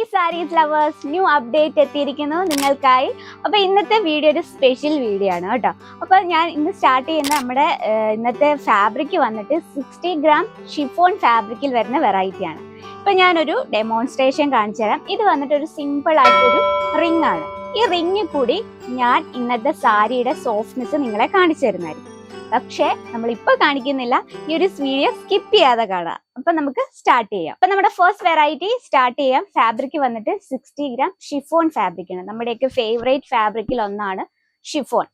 Hi saris lovers, new update എത്തിയിരിക്കുന്നു നിങ്ങൾക്കായി. അപ്പോൾ ഇന്നത്തെ വീഡിയോ ഒരു സ്പെഷ്യൽ വീഡിയോ ആണ് കേട്ടോ. അപ്പോൾ ഞാൻ ഇന്ന് സ്റ്റാർട്ട് ചെയ്യുന്ന നമ്മുടെ ഇന്നത്തെ ഫാബ്രിക് വന്നിട്ട് 60 ഗ്രാം ഷിഫോൺ ഫാബ്രിക്കിൽ വരുന്ന വെറൈറ്റിയാണ്. ഇപ്പം ഞാനൊരു ഡെമോൺസ്ട്രേഷൻ കാണിച്ചു തരാം. ഇത് വന്നിട്ട് ഒരു സിമ്പിൾ ആയിട്ടൊരു റിംഗ് ആണ്. ഈ റിംഗിൽ കൂടി ഞാൻ ഇന്നത്തെ സാരിയുടെ സോഫ്റ്റ്നെസ് നിങ്ങളെ കാണിച്ചു തരുന്നതായിരിക്കും. പക്ഷേ നമ്മളിപ്പോൾ കാണിക്കുന്നില്ല, ഈ ഒരു വീഡിയോ സ്കിപ്പ് ചെയ്യാതെ കാണാം. അപ്പൊ നമുക്ക് സ്റ്റാർട്ട് ചെയ്യാം. അപ്പൊ നമ്മുടെ ഫസ്റ്റ് വെറൈറ്റി സ്റ്റാർട്ട് ചെയ്യാം. ഫാബ്രിക് വന്നിട്ട് 60 ഗ്രാം ഷിഫോൺ ഫാബ്രിക് ആണ്. നമ്മുടെയൊക്കെ ഫേവറേറ്റ് ഫാബ്രിക്കിൽ ഒന്നാണ് ഷിഫോൺ.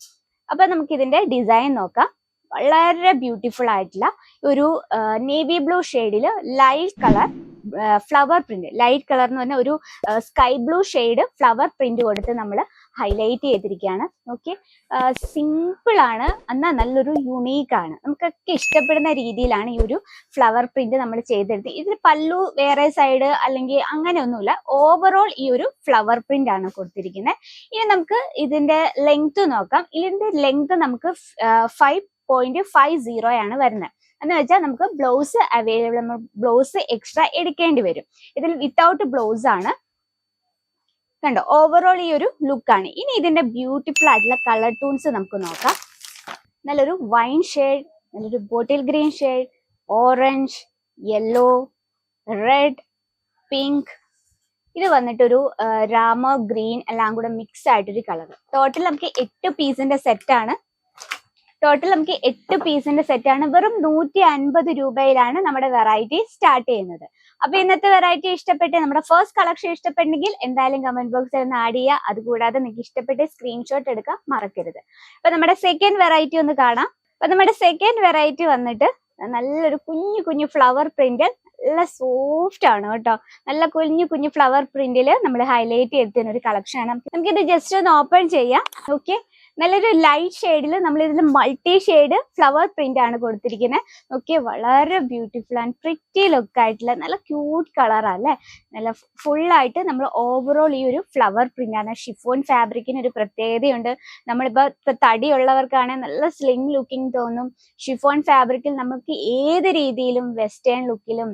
അപ്പൊ നമുക്ക് ഇതിന്റെ ഡിസൈൻ നോക്കാം. വളരെ ബ്യൂട്ടിഫുൾ ആയിട്ടുള്ള ഒരു നേവി ബ്ലൂ ഷെയ്ഡില് light colour flower print, light colour എന്ന് പറഞ്ഞാൽ ഒരു sky blue shade flower print കൊടുത്ത് നമ്മൾ ഹൈലൈറ്റ് ചെയ്തിരിക്കുകയാണ്. ഓക്കെ, സിമ്പിൾ ആണ്, എന്നാൽ നല്ലൊരു യുണീക്ക് ആണ്. നമുക്കൊക്കെ ഇഷ്ടപ്പെടുന്ന രീതിയിലാണ് ഈ ഒരു ഫ്ലവർ പ്രിന്റ് നമ്മൾ ചെയ്തെടുത്ത്. ഇതിൽ പല്ലു വേറെ സൈഡ് അല്ലെങ്കിൽ അങ്ങനെയൊന്നുമില്ല, ഓവറോൾ ഈ ഒരു ഫ്ലവർ പ്രിന്റ് ആണ് കൊടുത്തിരിക്കുന്നത്. ഇനി നമുക്ക് ഇതിന്റെ ലെങ്ത് നോക്കാം. ഇതിന്റെ ലെങ്ത് നമുക്ക് 5.50 ആണ് വരുന്നത്. എന്ന് വെച്ചാൽ നമുക്ക് ബ്ലൗസ് അവൈലബിൾ, നമ്മൾ ബ്ലൗസ് എക്സ്ട്രാ എടുക്കേണ്ടി വരും. ഇതിൽ വിത്തൗട്ട് ബ്ലൗസ് ആണ്. കണ്ടോ, ഓവറോൾ ഈ ഒരു ലുക്കാണ്. ഇനി ഇതിന്റെ ബ്യൂട്ടിഫുൾ ആയിട്ടുള്ള കളർ ടൂൺസ് നമുക്ക് നോക്കാം. നല്ലൊരു വൈൻ ഷെയ്ഡ്, നല്ലൊരു bottle green shade, orange, yellow, red, pink. ഇത് വന്നിട്ടൊരു രാമ ഗ്രീൻ എല്ലാം കൂടെ മിക്സ് ആയിട്ടൊരു കളർ. ടോട്ടൽ നമുക്ക് 8 പീസിന്റെ സെറ്റാണ്. വെറും 150 രൂപയിലാണ് നമ്മുടെ വെറൈറ്റി സ്റ്റാർട്ട് ചെയ്യുന്നത്. അപ്പൊ ഇന്നത്തെ വെറൈറ്റി ഇഷ്ടപ്പെട്ട് നമ്മുടെ ഫസ്റ്റ് കളക്ഷൻ ഇഷ്ടപ്പെട്ടെങ്കിൽ എന്തായാലും കമന്റ് ബോക്സിൽ ഒന്ന് ആഡ് ചെയ്യുക. അതുകൂടാതെ നിങ്ങൾക്ക് ഇഷ്ടപ്പെട്ട് സ്ക്രീൻഷോട്ട് എടുക്കാൻ മറക്കരുത്. അപ്പൊ നമ്മുടെ സെക്കൻഡ് വെറൈറ്റി ഒന്ന് കാണാം. അപ്പൊ നമ്മുടെ സെക്കൻഡ് വെറൈറ്റി വന്നിട്ട് നല്ലൊരു കുഞ്ഞു കുഞ്ഞു ഫ്ലവർ പ്രിന്റ്, നല്ല സോഫ്റ്റ് ആണ് കേട്ടോ. നല്ല കുഞ്ഞു ഫ്ലവർ പ്രിന്റിൽ നമ്മൾ ഹൈലൈറ്റ് ചെയ്തിരുന്ന ഒരു കളക്ഷൻ ആണ്. നമുക്കിത് ജസ്റ്റ് ഒന്ന് ഓപ്പൺ ചെയ്യാം. ഓക്കെ, നല്ലൊരു ലൈറ്റ് ഷെയ്ഡിൽ നമ്മൾ ഇതിൽ മൾട്ടി ഷെയ്ഡ് ഫ്ലവർ പ്രിന്റ് ആണ് കൊടുത്തിരിക്കുന്നത്. ഓക്കെ, വളരെ ബ്യൂട്ടിഫുൾ ആൻഡ് പ്രിറ്റി ലുക്ക് ആയിട്ടുള്ള നല്ല ക്യൂട്ട് കളറല്ലേ. നല്ല ഫുള്ളായിട്ട് നമ്മൾ ഓവറോൾ ഈ ഒരു ഫ്ലവർ പ്രിന്റ് ആണ്. ഷിഫോൺ ഫാബ്രിക്കിന് ഒരു പ്രത്യേകതയുണ്ട്. നമ്മളിപ്പോൾ തടിയുള്ളവർക്കാണെങ്കിൽ നല്ല സ്ലിം ലുക്കിംഗ് തോന്നും. ഷിഫോൺ ഫാബ്രിക്കിൽ നമുക്ക് ഏത് രീതിയിലും വെസ്റ്റേൺ ലുക്കിലും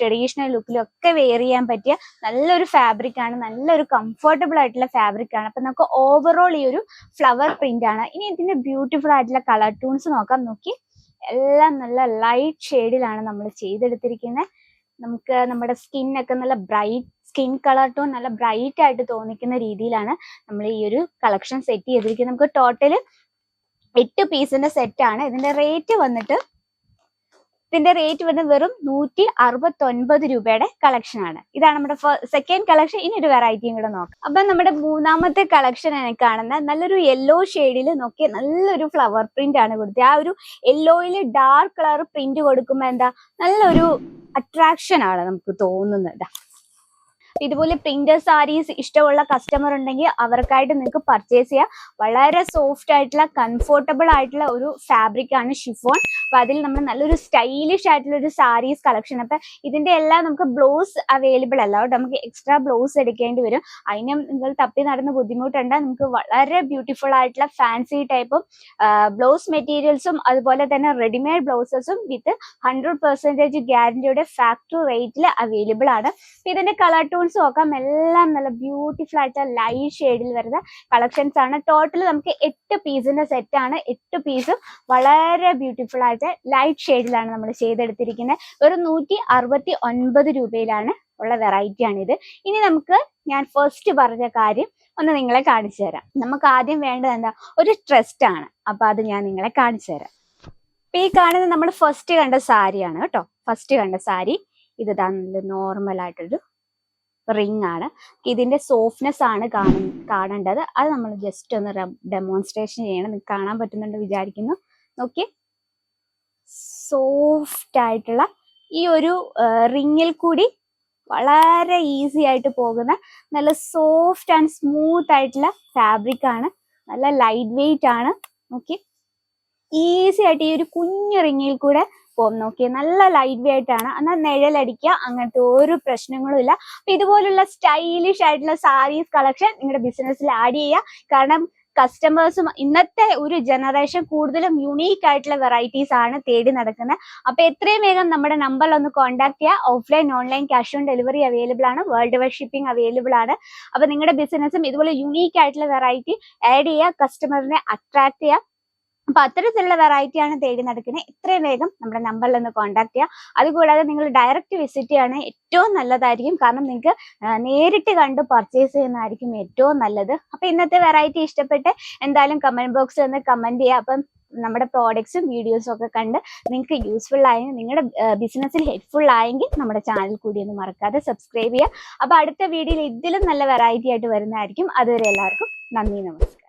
ട്രഡീഷണൽ ലുക്കിലും ഒക്കെ വെയർ ചെയ്യാൻ പറ്റിയ നല്ലൊരു ഫാബ്രിക് ആണ്. നല്ലൊരു കംഫർട്ടബിൾ ആയിട്ടുള്ള ഫാബ്രിക് ആണ്. അപ്പൊ നമുക്ക് ഓവറോൾ ഈ ഒരു ഫ്ലവർ പ്രിന്റ് ആണ്. ഇനി ഇതിന്റെ ബ്യൂട്ടിഫുൾ ആയിട്ടുള്ള കളർ ടൂൺസ് നോക്കാം. നോക്കി, എല്ലാം നല്ല ലൈറ്റ് ഷെയ്ഡിലാണ് നമ്മൾ ചെയ്തെടുത്തിരിക്കുന്നത്. നമുക്ക് നമ്മുടെ സ്കിന്നൊക്കെ നല്ല ബ്രൈറ്റ് സ്കിൻ കളർ ടോൺ, നല്ല ബ്രൈറ്റ് ആയിട്ട് തോന്നിക്കുന്ന രീതിയിലാണ് നമ്മൾ ഈ ഒരു കളക്ഷൻ സെറ്റ് ചെയ്തിരിക്കുന്നത്. നമുക്ക് ടോട്ടല് 8 പീസിന്റെ സെറ്റ് ആണ്. ഇതിന്റെ റേറ്റ് വന്നിട്ട് വെറും 169 രൂപയുടെ കളക്ഷൻ ആണ്. ഇതാണ് നമ്മുടെ സെക്കൻഡ് കളക്ഷൻ. ഇനി ഒരു വെറൈറ്റിയും കൂടെ നോക്കാം. അപ്പൊ നമ്മുടെ മൂന്നാമത്തെ കളക്ഷൻ ആണ് കാണുന്നത്. നല്ലൊരു യെല്ലോ ഷെയ്ഡിൽ നോക്കി നല്ലൊരു ഫ്ലവർ പ്രിന്റ് ആണ് കൊടുത്തത്. ആ ഒരു യെല്ലോയിൽ ഡാർക്ക് കളർ പ്രിന്റ് കൊടുക്കുമ്പോൾ എന്താ നല്ലൊരു അട്രാക്ഷൻ ആണ് നമുക്ക് തോന്നുന്നത്. ഇതുപോലെ പ്രിന്റഡ് സാരീസ് ഇഷ്ടമുള്ള കസ്റ്റമർ ഉണ്ടെങ്കിൽ അവർക്കായിട്ട് നിങ്ങൾക്ക് പർച്ചേസ് ചെയ്യാം. വളരെ സോഫ്റ്റ് ആയിട്ടുള്ള കംഫർട്ടബിൾ ആയിട്ടുള്ള ഒരു ഫാബ്രിക് ആണ് ഷിഫോൺ. അപ്പൊ അതിൽ നമ്മൾ നല്ലൊരു സ്റ്റൈലിഷ് ആയിട്ടുള്ള ഒരു സാരീസ് കളക്ഷൻ. അപ്പൊ ഇതിന്റെ എല്ലാം നമുക്ക് ബ്ലൗസ് അവൈലബിൾ അല്ല കേട്ടോ, നമുക്ക് എക്സ്ട്രാ ബ്ലൗസ് എടുക്കേണ്ടി വരും. അതിനും നിങ്ങൾ തപ്പി നടന്ന് ബുദ്ധിമുട്ടുണ്ട്. നമുക്ക് വളരെ ബ്യൂട്ടിഫുൾ ആയിട്ടുള്ള ഫാൻസി ടൈപ്പും ബ്ലൗസ് മെറ്റീരിയൽസും അതുപോലെ തന്നെ റെഡിമെയ്ഡ് ബ്ലൗസസും വിത്ത് 100% ഗ്യാരണ്ടിയുടെ ഫാക്ടറി റേറ്റിൽ അവൈലബിൾ ആണ്. ഇതിന്റെ കളർ ടൂൺ നോക്കാം. എല്ലാം നല്ല ബ്യൂട്ടിഫുൾ ആയിട്ട് ലൈറ്റ് ഷെയ്ഡിൽ വരുന്ന കളക്ഷൻസ് ആണ്. ടോട്ടൽ നമുക്ക് 8 പീസിന്റെ സെറ്റ് ആണ്. 8 പീസും വളരെ ബ്യൂട്ടിഫുൾ ആയിട്ട് ലൈറ്റ് ഷെയ്ഡിലാണ് നമ്മൾ ചെയ്തെടുത്തിരിക്കുന്നത്. ഒരു 169 രൂപയിലാണ് ഉള്ള വെറൈറ്റി ആണിത്. ഇനി നമുക്ക് ഞാൻ ഫസ്റ്റ് പറഞ്ഞ കാര്യം ഒന്ന് നിങ്ങളെ കാണിച്ചു തരാം. നമുക്ക് ആദ്യം വേണ്ടത് എന്താ, ഒരു ട്രസ്റ്റ് ആണ്. അപ്പൊ അത് ഞാൻ നിങ്ങളെ കാണിച്ചു തരാം. അപ്പൊ ഈ കാണുന്നത് നമ്മൾ ഫസ്റ്റ് കണ്ട സാരിയാണ് കേട്ടോ. ഫസ്റ്റ് കണ്ട സാരി ഇത് നല്ല നോർമൽ ആയിട്ടൊരു റിംഗ് ആണ്. ഇതിന്റെ സോഫ്റ്റ്നെസ് ആണ് കാണേണ്ടത്. അത് നമ്മൾ ജസ്റ്റ് ഒന്ന് ഡെമോൺസ്ട്രേഷൻ ചെയ്യണം. നിങ്ങൾക്ക് കാണാൻ പറ്റുന്നുണ്ട് വിചാരിക്കുന്നു. നോക്കി, സോഫ്റ്റ് ആയിട്ടുള്ള ഈ ഒരു റിങ്ങിൽ കൂടി വളരെ ഈസി ആയിട്ട് പോകുന്ന നല്ല സോഫ്റ്റ് ആൻഡ് സ്മൂത്ത് ആയിട്ടുള്ള ഫാബ്രിക് ആണ്. നല്ല ലൈറ്റ് വെയിറ്റ് ആണ്. നോക്കി, ഈസി ആയിട്ട് ഈ ഒരു കുഞ്ഞു റിങ്ങിൽ കൂടെ പോകും. നോക്കിയാൽ നല്ല ലൈറ്റ് വെയിറ്റ് ആണ്. എന്നാൽ നിഴലടിക്കുക അങ്ങനത്തെ ഒരു പ്രശ്നങ്ങളും ഇല്ല. അപ്പൊ ഇതുപോലുള്ള സ്റ്റൈലിഷ് ആയിട്ടുള്ള സാരീസ് കളക്ഷൻ നിങ്ങളുടെ ബിസിനസ്സിൽ ആഡ് ചെയ്യുക. കാരണം കസ്റ്റമേഴ്സും ഇന്നത്തെ ഒരു ജനറേഷൻ കൂടുതലും യുണീക്ക് ആയിട്ടുള്ള വെറൈറ്റീസ് ആണ് തേടി നടക്കുന്നത്. അപ്പൊ എത്രയും വേഗം നമ്മുടെ നമ്പറിൽ ഒന്ന് കോൺടാക്ട് ചെയ്യുക. Offline online cash on delivery available ആണ്, വേൾഡ് വൈഡ് ഷിപ്പിംഗ് അവൈലബിൾ ആണ്. അപ്പൊ നിങ്ങളുടെ ബിസിനസ്സും ഇതുപോലെ യുണീക്ക് ആയിട്ടുള്ള വെറൈറ്റി ആഡ് ചെയ്യുക, കസ്റ്റമറിനെ അട്രാക്ട് ചെയ്യുക. അപ്പൊ അത്തരത്തിലുള്ള വെറൈറ്റി ആണ് തേടി നടക്കുന്നത്. എത്രയും വേഗം നമ്മുടെ നമ്പറിൽ ഒന്ന് കോൺടാക്ട് ചെയ്യുക. അതുകൂടാതെ നിങ്ങൾ ഡയറക്റ്റ് വിസിറ്റ് ചെയ്യുകയാണെങ്കിൽ ഏറ്റവും നല്ലതായിരിക്കും. കാരണം നിങ്ങൾക്ക് നേരിട്ട് കണ്ട് പർച്ചേസ് ചെയ്യുന്നതായിരിക്കും ഏറ്റവും നല്ലത്. അപ്പൊ ഇന്നത്തെ വെറൈറ്റി ഇഷ്ടപ്പെട്ട് എന്തായാലും കമന്റ് ബോക്സിൽ ഒന്ന് കമന്റ് ചെയ്യുക. അപ്പം നമ്മുടെ പ്രോഡക്ട്സും വീഡിയോസും ഒക്കെ കണ്ട് നിങ്ങൾക്ക് യൂസ്ഫുൾ ആയെങ്കിൽ, നിങ്ങളുടെ ബിസിനസ്സിൽ ഹെൽപ്ഫുൾ ആയെങ്കിൽ നമ്മുടെ ചാനൽ കൂടി ഒന്ന് മറക്കാതെ സബ്സ്ക്രൈബ് ചെയ്യുക. അപ്പൊ അടുത്ത വീഡിയോയിൽ ഇതിലും നല്ല വെറൈറ്റി ആയിട്ട് വരുന്നതായിരിക്കും. അതുവരെ എല്ലാവർക്കും നന്ദി, നമസ്കാരം.